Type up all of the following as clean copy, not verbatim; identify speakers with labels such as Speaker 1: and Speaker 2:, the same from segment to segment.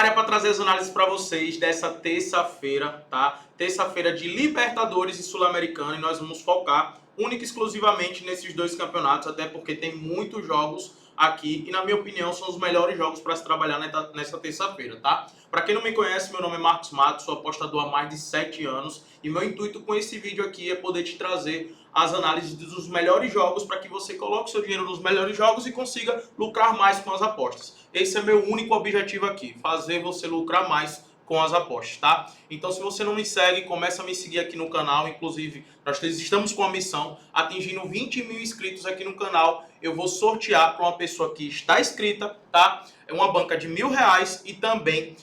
Speaker 1: área para trazer as análises para vocês dessa terça-feira, tá? Terça-feira de Libertadores e Sul-Americana, e nós vamos focar única e exclusivamente nesses dois campeonatos, até porque tem muitos jogos aqui e, na minha opinião, são os melhores jogos para se trabalhar nessa terça-feira, tá? Para quem não me conhece, meu nome é Marcos Matos, sou apostador há mais de 7 anos e meu intuito com esse vídeo aqui é poder te trazer as análises dos melhores jogos para que você coloque seu dinheiro nos melhores jogos e consiga lucrar mais com as apostas. Esse é meu único objetivo aqui, fazer você lucrar mais com as apostas, tá? Então, se você não me segue, começa a me seguir aqui no canal. Inclusive, nós estamos com a missão, atingindo 20 mil inscritos aqui no canal, eu vou sortear para uma pessoa que está inscrita, tá? É uma banca de R$1.000 e também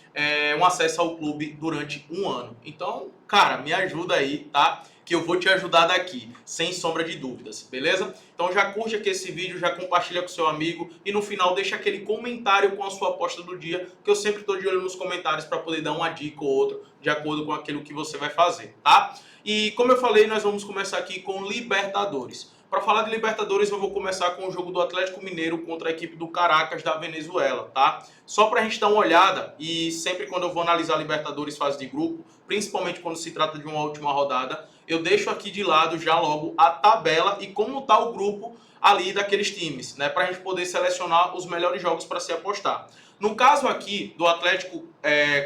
Speaker 1: um acesso ao clube durante um ano. Então, cara, me ajuda aí, tá? Que eu vou te ajudar daqui, sem sombra de dúvidas, beleza? Então já curte aqui esse vídeo, já compartilha com seu amigo e no final deixa aquele comentário com a sua aposta do dia, que eu sempre estou de olho nos comentários para poder dar uma dica ou outra de acordo com aquilo que você vai fazer, tá? E como eu falei, nós vamos começar aqui com Libertadores. Para falar de Libertadores, eu vou começar com o jogo do Atlético Mineiro contra a equipe do Caracas da Venezuela, tá? Só para a gente dar uma olhada, e sempre quando eu vou analisar Libertadores fase de grupo, principalmente quando se trata de uma última rodada, eu deixo aqui de lado já logo a tabela e como está o grupo ali daqueles times, né? Para a gente poder selecionar os melhores jogos para se apostar. No caso aqui do Atlético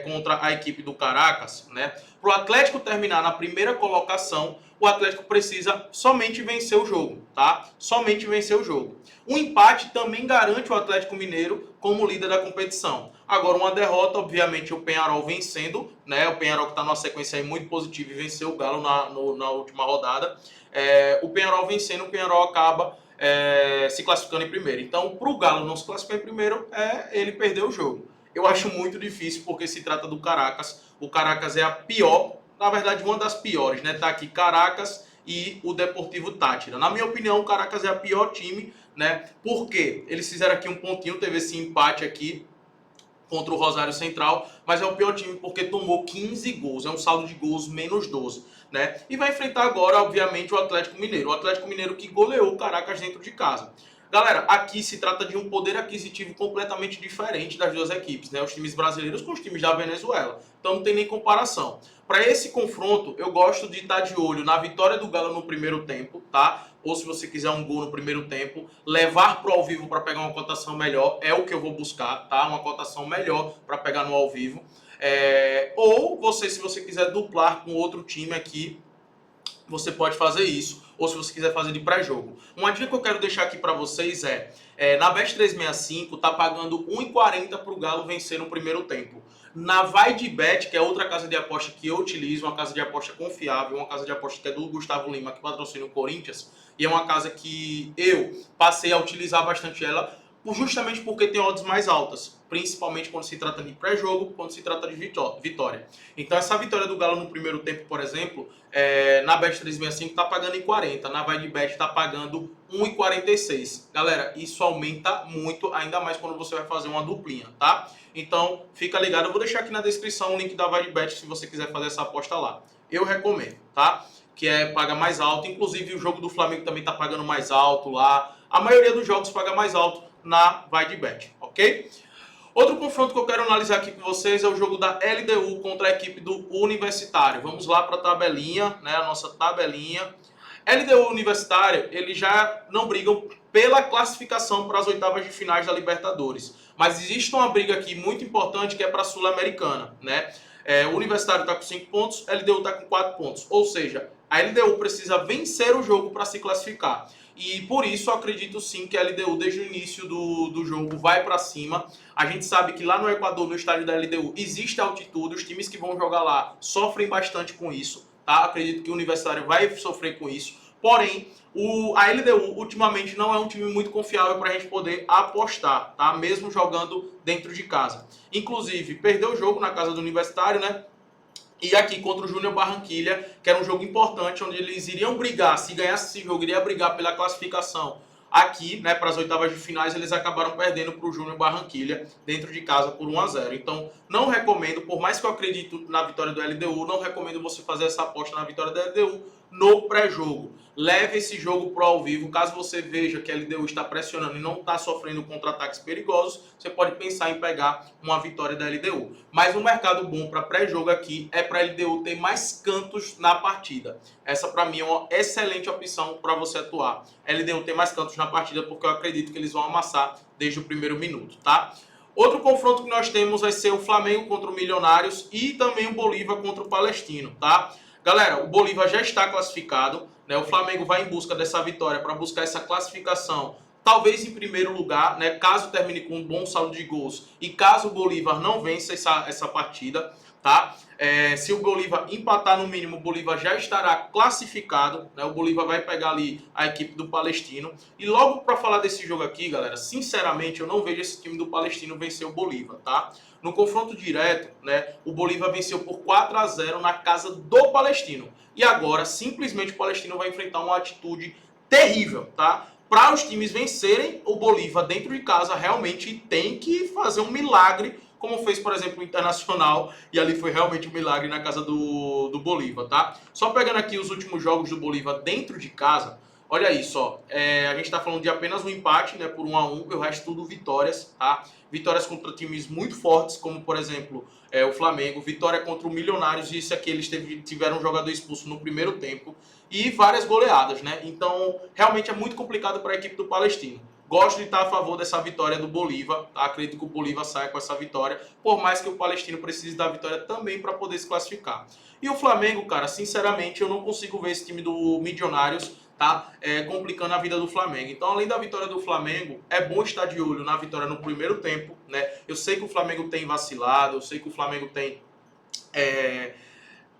Speaker 1: contra a equipe do Caracas, né? Para o Atlético terminar na primeira colocação, o Atlético precisa somente vencer o jogo, tá? Somente vencer o jogo. Um empate também garante o Atlético Mineiro como líder da competição. Agora, uma derrota, obviamente, o Peñarol vencendo, né? O Peñarol que está numa sequência aí muito positiva e venceu o Galo na última rodada. O Peñarol vencendo, o Peñarol acaba se classificando em primeiro. Então, para o Galo não se classificar em primeiro, ele perdeu o jogo. Eu acho muito difícil porque se trata do Caracas. O Caracas é a pior, na verdade, uma das piores, né? Tá aqui Caracas e o Deportivo Táchira. Na minha opinião, o Caracas é a pior time, né? Porque eles fizeram aqui um pontinho, teve esse empate aqui contra o Rosário Central, mas é o pior time porque tomou 15 gols, é um saldo de gols menos 12, né? E vai enfrentar agora, obviamente, o Atlético Mineiro. O Atlético Mineiro que goleou o Caracas dentro de casa. Galera, aqui se trata de um poder aquisitivo completamente diferente das duas equipes, né? Os times brasileiros com os times da Venezuela. Então não tem nem comparação. Para esse confronto, eu gosto de estar de olho na vitória do Galo no primeiro tempo, tá? Ou se você quiser um gol no primeiro tempo, levar para o ao vivo para pegar uma cotação melhor, é o que eu vou buscar, tá? Uma cotação melhor para pegar no ao vivo. Ou você, se você quiser duplar com outro time aqui, você pode fazer isso, ou se você quiser fazer de pré-jogo. Uma dica que eu quero deixar aqui para vocês na Bet365 tá pagando 1,40 para o Galo vencer no primeiro tempo. Na Vai de Bet, que é outra casa de aposta que eu utilizo, uma casa de aposta confiável, uma casa de aposta que é do Gustavo Lima, que patrocina o Corinthians, e é uma casa que eu passei a utilizar bastante ela, justamente porque tem odds mais altas, principalmente quando se trata de pré-jogo, quando se trata de vitória. Então essa vitória do Galo no primeiro tempo, por exemplo, na Bet365 está pagando em 40, na Vai de Bet está pagando 1,46. Galera, isso aumenta muito, ainda mais quando você vai fazer uma duplinha, tá? Então fica ligado, eu vou deixar aqui na descrição o link da Vai de Bet se você quiser fazer essa aposta lá. Eu recomendo, tá? Que paga mais alto, inclusive o jogo do Flamengo também está pagando mais alto lá. A maioria dos jogos paga mais alto na Vai de Bet, ok? Outro confronto que eu quero analisar aqui com vocês é o jogo da LDU contra a equipe do Universitário. Vamos lá para a tabelinha, né? A nossa tabelinha. LDU Universitário, eles já não brigam pela classificação para as oitavas de finais da Libertadores. Mas existe uma briga aqui muito importante que é para a Sul-Americana, né? O Universitário está com 5 pontos, a LDU está com 4 pontos. Ou seja, a LDU precisa vencer o jogo para se classificar. E por isso eu acredito sim que a LDU desde o início do jogo vai para cima. A gente sabe que lá no Equador, no estádio da LDU, existe altitude. Os times que vão jogar lá sofrem bastante com isso, tá? Acredito que o Universitário vai sofrer com isso. Porém, a LDU ultimamente não é um time muito confiável para a gente poder apostar, tá? Mesmo jogando dentro de casa. Inclusive, perdeu o jogo na casa do Universitário, né? E aqui contra o Júnior Barranquilla, que era um jogo importante, onde eles iriam brigar, se ganhasse esse jogo, iria brigar pela classificação. Aqui, né, para as oitavas de finais, eles acabaram perdendo para o Júnior Barranquilla dentro de casa por 1-0. Então, não recomendo, por mais que eu acredito na vitória do LDU, não recomendo você fazer essa aposta na vitória da LDU, no pré-jogo. Leve esse jogo para o ao vivo. Caso você veja que a LDU está pressionando e não está sofrendo contra-ataques perigosos, você pode pensar em pegar uma vitória da LDU. Mas um mercado bom para pré-jogo aqui é para a LDU ter mais cantos na partida. Essa para mim é uma excelente opção para você atuar. A LDU ter mais cantos na partida porque eu acredito que eles vão amassar desde o primeiro minuto, tá? Outro confronto que nós temos vai ser o Flamengo contra o Milionários e também o Bolívar contra o Palestino, tá? Galera, o Bolívar já está classificado, né? O Flamengo vai em busca dessa vitória para buscar essa classificação, talvez em primeiro lugar, né? Caso termine com um bom saldo de gols e caso o Bolívar não vença essa partida, tá? Se o Bolívar empatar no mínimo, o Bolívar já estará classificado, né? O Bolívar vai pegar ali a equipe do Palestino. E logo para falar desse jogo aqui, galera, sinceramente eu não vejo esse time do Palestino vencer o Bolívar, tá? No confronto direto, né, o Bolívar venceu por 4-0 na casa do Palestino. E agora, simplesmente, o Palestino vai enfrentar uma atitude terrível, tá? Para os times vencerem o Bolívar dentro de casa, realmente tem que fazer um milagre, como fez, por exemplo, o Internacional, e ali foi realmente um milagre na casa do Bolívar, tá? Só pegando aqui os últimos jogos do Bolívar dentro de casa, olha isso, ó. A gente está falando de apenas um empate, né, por 1-1, e o resto tudo vitórias, tá? Vitórias contra times muito fortes, como, por exemplo, o Flamengo. Vitória contra o Milionários, e isso aqui eles tiveram um jogador expulso no primeiro tempo. E várias goleadas, né? Então, realmente é muito complicado para a equipe do Palestino. Gosto de estar a favor dessa vitória do Bolívar, tá? Acredito que o Bolívar saia com essa vitória, por mais que o Palestino precise da vitória também para poder se classificar. E o Flamengo, cara, sinceramente, eu não consigo ver esse time do Milionários, tá? Complicando a vida do Flamengo. Então, além da vitória do Flamengo, é bom estar de olho na vitória no primeiro tempo, né? Eu sei que o Flamengo tem vacilado, eu sei que o Flamengo tem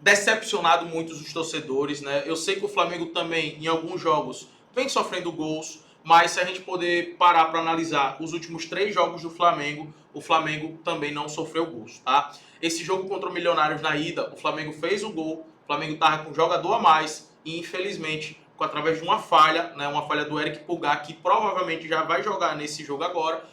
Speaker 1: decepcionado muitos os torcedores, né? Eu sei que o Flamengo também, em alguns jogos, vem sofrendo gols, mas se a gente poder parar para analisar os últimos 3 jogos do Flamengo, o Flamengo também não sofreu gols, tá? Esse jogo contra o Milionários na ida, o Flamengo fez o gol, o Flamengo estava com um jogador a mais e, infelizmente, através de uma falha, né, uma falha do Eric Pulgar, que provavelmente já vai jogar nesse jogo agora,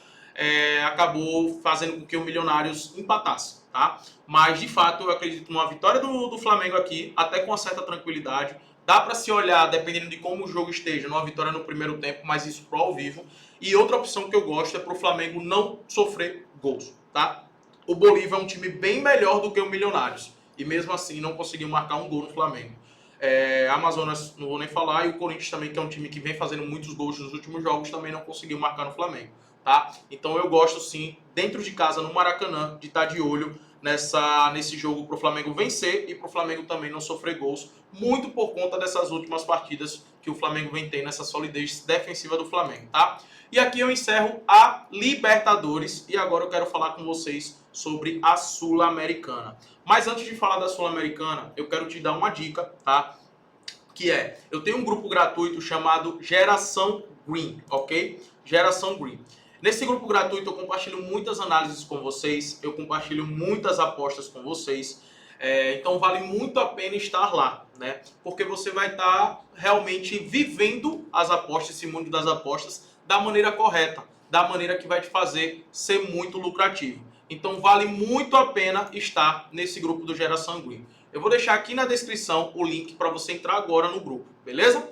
Speaker 1: acabou fazendo com que o Milionários empatasse, tá? Mas, de fato, eu acredito numa vitória do Flamengo aqui, até com uma certa tranquilidade. Dá para se olhar, dependendo de como o jogo esteja, numa vitória no primeiro tempo, mas isso pro ao vivo. E outra opção que eu gosto é pro Flamengo não sofrer gols, tá? O Bolívar é um time bem melhor do que o Milionários. E mesmo assim não conseguiu marcar um gol no Flamengo. Amazonas, não vou nem falar, e o Corinthians também, que é um time que vem fazendo muitos gols nos últimos jogos, também não conseguiu marcar no Flamengo, tá? Então eu gosto sim, dentro de casa, no Maracanã, de estar de olho nesse jogo para o Flamengo vencer e para o Flamengo também não sofrer gols, muito por conta dessas últimas partidas que o Flamengo vem tendo, essa solidez defensiva do Flamengo, tá? E aqui eu encerro a Libertadores e agora eu quero falar com vocês sobre a Sul-Americana. Mas antes de falar da Sul-Americana, eu quero te dar uma dica, tá? Que eu tenho um grupo gratuito chamado Geração Green, ok? Geração Green. Nesse grupo gratuito eu compartilho muitas análises com vocês, eu compartilho muitas apostas com vocês, então vale muito a pena estar lá, né? Porque você vai estar realmente vivendo as apostas, esse mundo das apostas, da maneira correta, da maneira que vai te fazer ser muito lucrativo. Então vale muito a pena estar nesse grupo do Geração Green. Eu vou deixar aqui na descrição o link para você entrar agora no grupo, beleza?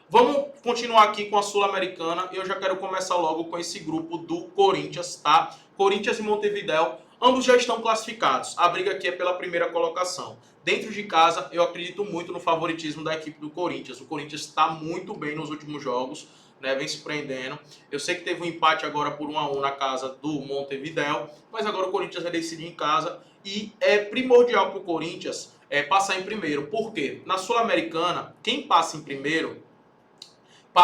Speaker 1: Vamos continuar aqui com a Sul-Americana e eu já quero começar logo com esse grupo do Corinthians, tá? Corinthians e Montevidéu, ambos já estão classificados. A briga aqui é pela primeira colocação. Dentro de casa, eu acredito muito no favoritismo da equipe do Corinthians. O Corinthians está muito bem nos últimos jogos, né? Vem surpreendendo. Eu sei que teve um empate agora por 1-1 na casa do Montevidéu, mas agora o Corinthians vai decidir em casa e é primordial para o Corinthians passar em primeiro. Por quê? Na Sul-Americana, quem passa em primeiro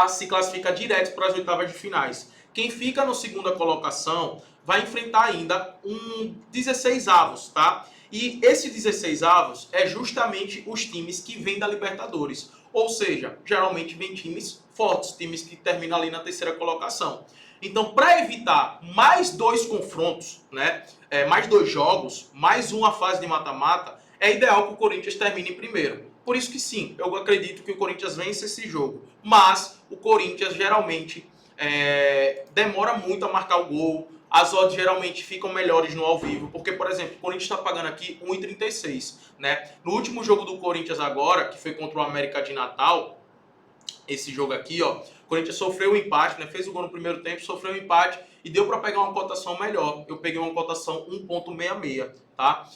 Speaker 1: se classifica direto para as oitavas de finais. Quem fica na segunda colocação vai enfrentar ainda um 16avos, tá? E esse 16avos é justamente os times que vêm da Libertadores. Ou seja, geralmente vem times fortes, times que terminam ali na terceira colocação. Então, para evitar mais 2 confrontos, né? Mais 2 jogos, mais uma fase de mata-mata, é ideal que o Corinthians termine em primeiro. Por isso que sim, eu acredito que o Corinthians vence esse jogo. Mas o Corinthians geralmente demora muito a marcar o gol, as odds geralmente ficam melhores no ao vivo, porque, por exemplo, o Corinthians está pagando aqui 1,36, né? No último jogo do Corinthians agora, que foi contra o América de Natal, esse jogo aqui, ó, o Corinthians sofreu um empate, né? Fez o gol no primeiro tempo, sofreu um empate e deu para pegar uma cotação melhor. Eu peguei uma cotação 1,66, tá?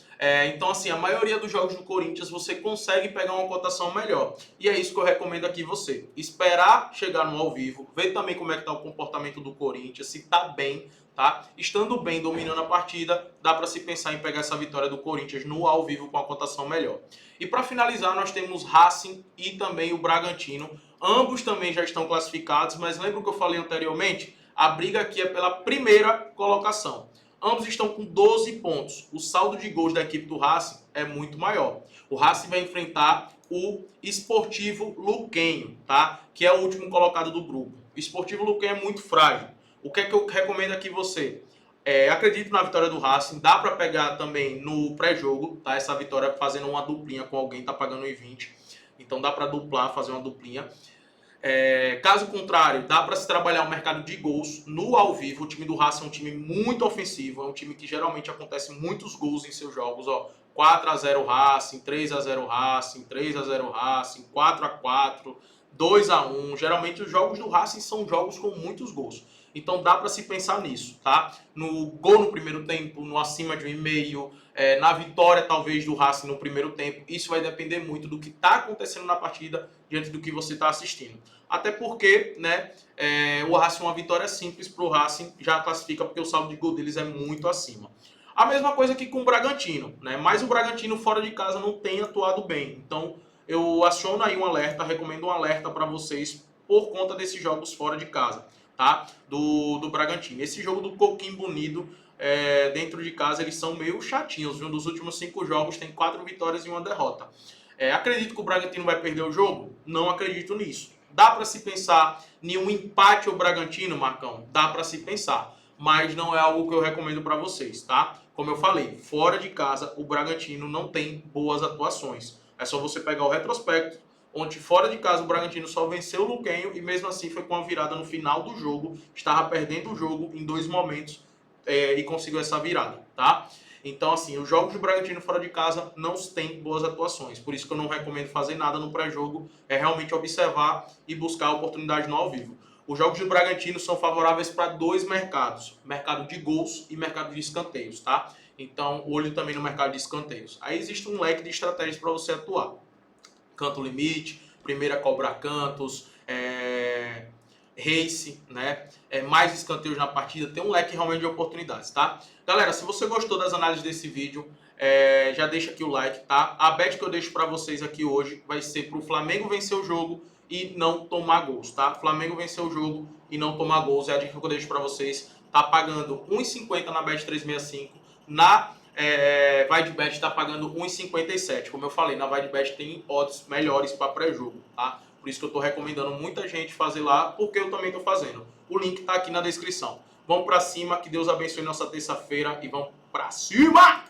Speaker 1: Então, assim, a maioria dos jogos do Corinthians você consegue pegar uma cotação melhor. E é isso que eu recomendo aqui você. Esperar chegar no ao vivo, ver também como é que tá o comportamento do Corinthians, se tá bem, tá? Estando bem, dominando a partida, dá para se pensar em pegar essa vitória do Corinthians no ao vivo com a cotação melhor. E para finalizar, nós temos Racing e também o Bragantino. Ambos também já estão classificados, mas lembra o que eu falei anteriormente? A briga aqui é pela primeira colocação. Ambos estão com 12 pontos. O saldo de gols da equipe do Racing é muito maior. O Racing vai enfrentar o Sportivo Luquenho, tá? Que é o último colocado do grupo. O Sportivo Luquenho é muito frágil. O que é que eu recomendo aqui você? Acredito na vitória do Racing. Dá para pegar também no pré-jogo, tá? Essa vitória fazendo uma duplinha com alguém, tá pagando 1,20. Então dá para duplar, fazer uma duplinha. Caso contrário, dá para se trabalhar o mercado de gols no ao vivo. O time do Racing é um time muito ofensivo, é um time que geralmente acontece muitos gols em seus jogos, ó. 4-0 Racing, 3-0 Racing, 3-0 Racing, 4-4, 2-1. Geralmente os jogos do Racing são jogos com muitos gols. Então dá para se pensar nisso, tá? No gol no primeiro tempo, no acima de 1,5, na vitória talvez do Racing no primeiro tempo. Isso vai depender muito do que está acontecendo na partida diante do que você está assistindo. Até porque, né, o Racing, uma vitória simples para o Racing já classifica, porque o saldo de gol deles é muito acima. A mesma coisa aqui com o Bragantino, né? Mas o Bragantino fora de casa não tem atuado bem. Então eu aciono aí um alerta, recomendo um alerta para vocês por conta desses jogos fora de casa, tá? Do Bragantino. Esse jogo do Coquimbo Unido, dentro de casa, eles são meio chatinhos, viu? Nos últimos 5 jogos tem 4 vitórias e 1 derrota. Acredito que o Bragantino vai perder o jogo? Não acredito nisso. Dá para se pensar em um empate ao Bragantino, Marcão? Dá para se pensar, mas não é algo que eu recomendo para vocês, tá? Como eu falei, fora de casa o Bragantino não tem boas atuações. É só você pegar o retrospecto, onde fora de casa o Bragantino só venceu o Luquenho e mesmo assim foi com a virada no final do jogo, estava perdendo o jogo em 2 momentos e conseguiu essa virada, tá? Então, assim, os jogos do Bragantino fora de casa não têm boas atuações. Por isso que eu não recomendo fazer nada no pré-jogo. É realmente observar e buscar a oportunidade no ao vivo. Os jogos do Bragantino são favoráveis para 2 mercados. Mercado de gols e mercado de escanteios, tá? Então, olho também no mercado de escanteios. Aí existe um leque de estratégias para você atuar. Canto limite, primeira cobrar cantos, race, né? Mais escanteios na partida, tem um leque realmente de oportunidades, tá? Galera, se você gostou das análises desse vídeo, já deixa aqui o like, tá? A bet que eu deixo para vocês aqui hoje vai ser pro Flamengo vencer o jogo e não tomar gols, tá? Flamengo vencer o jogo e não tomar gols é a dica que eu deixo para vocês. Tá pagando 1,50 na bet 365, na VideBet tá pagando 1,57. Como eu falei, na VideBet tem odds melhores para pré-jogo, tá? Por isso que eu tô recomendando muita gente fazer lá, porque eu também tô fazendo. O link tá aqui na descrição. Vamos para cima, que Deus abençoe nossa terça-feira e vamos para cima!